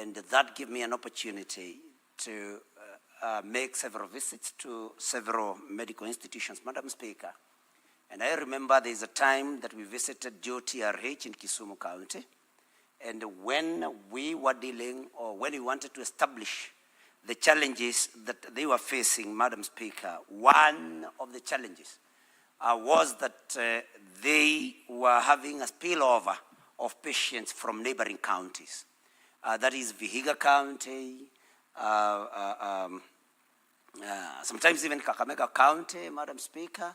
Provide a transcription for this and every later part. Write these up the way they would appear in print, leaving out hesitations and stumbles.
And that gave me an opportunity to make several visits to several medical institutions, Madam Speaker. And I remember there's a time that we visited JOTRH in Kisumu County. And when we were dealing, or when we wanted to establish the challenges that they were facing, Madam Speaker, one of the challenges was that they were having a spillover of patients from neighboring counties. That is Vihiga County, sometimes even Kakamega County, Madam Speaker,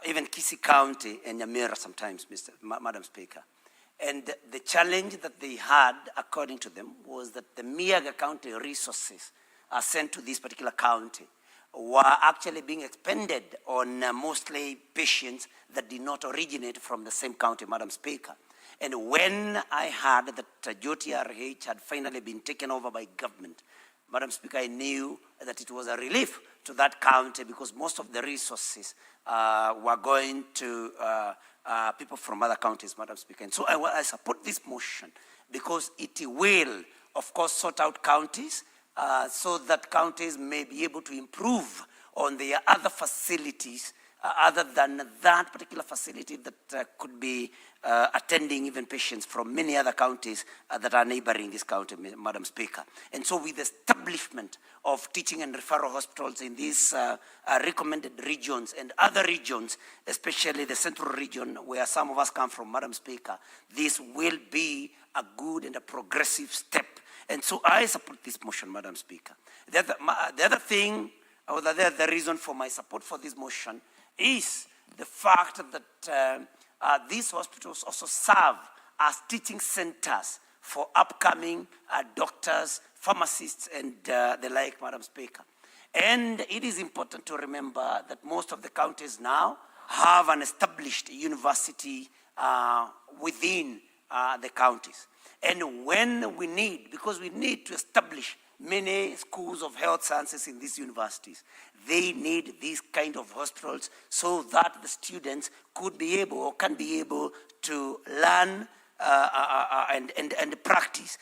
even Kisii County and Nyamira sometimes, Madam Speaker. And the challenge that they had, according to them, was that the Murang'a County resources sent to this particular county were actually being expended on mostly patients that did not originate from the same county, Madam Speaker. And when I heard that JOTRH had finally been taken over by government, Madam Speaker, I knew that it was a relief to that county because most of the resources were going to people from other counties, Madam Speaker. And so I support this motion because it will, of course, sort out counties so that counties may be able to improve on their other facilities other than that particular facility that could be attending even patients from many other counties that are neighboring this county, Madam Speaker. And so with the establishment of teaching and referral hospitals in these recommended regions and other regions, especially the central region where some of us come from, Madam Speaker, this will be a good and a progressive step. And so I support this motion, Madam Speaker. The other thing, or the reason for my support for this motion is the fact that these hospitals also serve as teaching centers for upcoming doctors, pharmacists, and the like, Madam Speaker. And it is important to remember that most of the counties now have an established university within the counties. And when we need, because we need to establish many schools of health sciences in these universities, they need these kind of hospitals so that the students could be able or can be able to learn and practice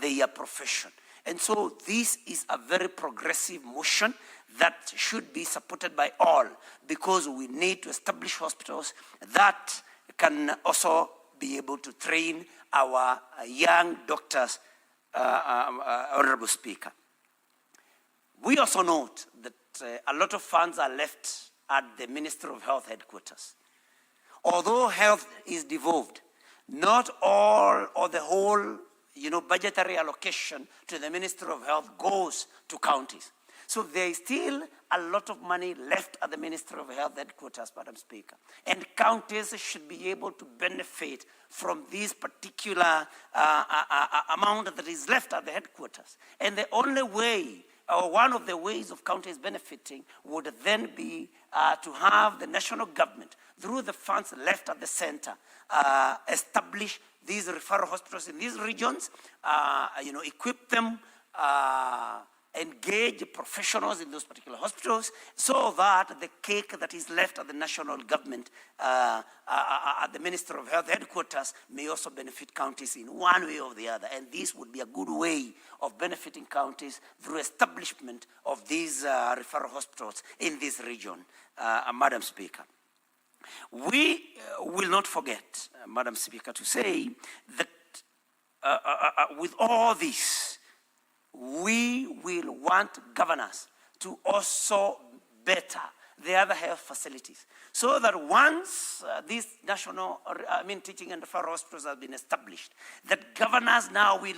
their profession. And so this is a very progressive motion that should be supported by all because we need to establish hospitals that can also be able to train our young doctors, Honorable Speaker. We also note that a lot of funds are left at the Ministry of Health headquarters. Although health is devolved, not all or the whole budgetary allocation to the Ministry of Health goes to counties. So there is still a lot of money left at the Ministry of Health headquarters, Madam Speaker. And counties should be able to benefit from this particular amount that is left at the headquarters. And the only way, or one of the ways of counties benefiting would then be to have the national government, through the funds left at the center, establish these referral hospitals in these regions, equip them, engage professionals in those particular hospitals so that the cake that is left at the national government, at the Ministry of Health headquarters, may also benefit counties in one way or the other. And this would be a good way of benefiting counties through establishment of these referral hospitals in this region, Madam Speaker. We will not forget, Madam Speaker, to say that with all this, we will want governors to also better the other health facilities so that once these national, teaching and referral hospitals have been established, that governors now will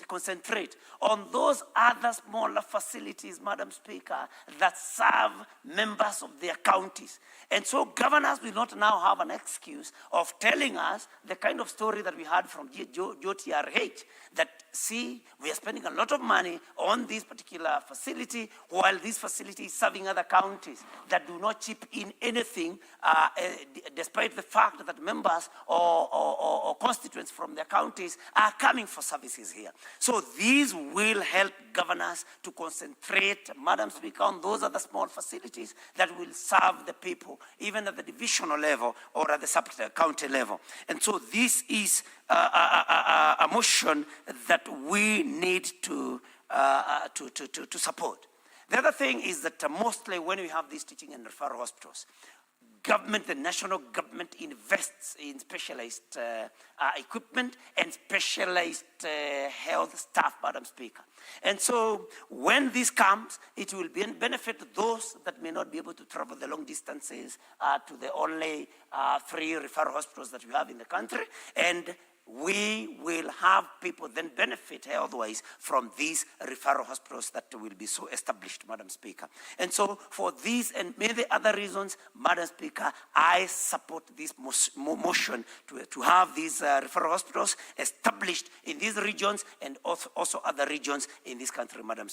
concentrate on those other smaller facilities, Madam Speaker, that serve members of their counties. And so governors will not now have an excuse of telling us the kind of story that we had from JOTRH, that, see, we are spending a lot of money on this particular facility while this facility is serving other counties. that do not chip in anything, despite the fact that members or constituents from their counties are coming for services here. So these will help governors to concentrate, Madam Speaker, on those other small facilities that will serve the people, even at the divisional level or at the sub-county level. And so this is a motion that we need to support. The other thing is that mostly when we have these teaching and referral hospitals, government, the national government invests in specialized equipment and specialized health staff, Madam Speaker. And so when this comes, it will benefit those that may not be able to travel the long distances to the only 3 referral hospitals that we have in the country. And we will have people then benefit health-wise from these referral hospitals that will be so established, Madam Speaker. And so for these and many other reasons, Madam Speaker, I support this motion to have these referral hospitals established in these regions and also other regions in this country, Madam Speaker.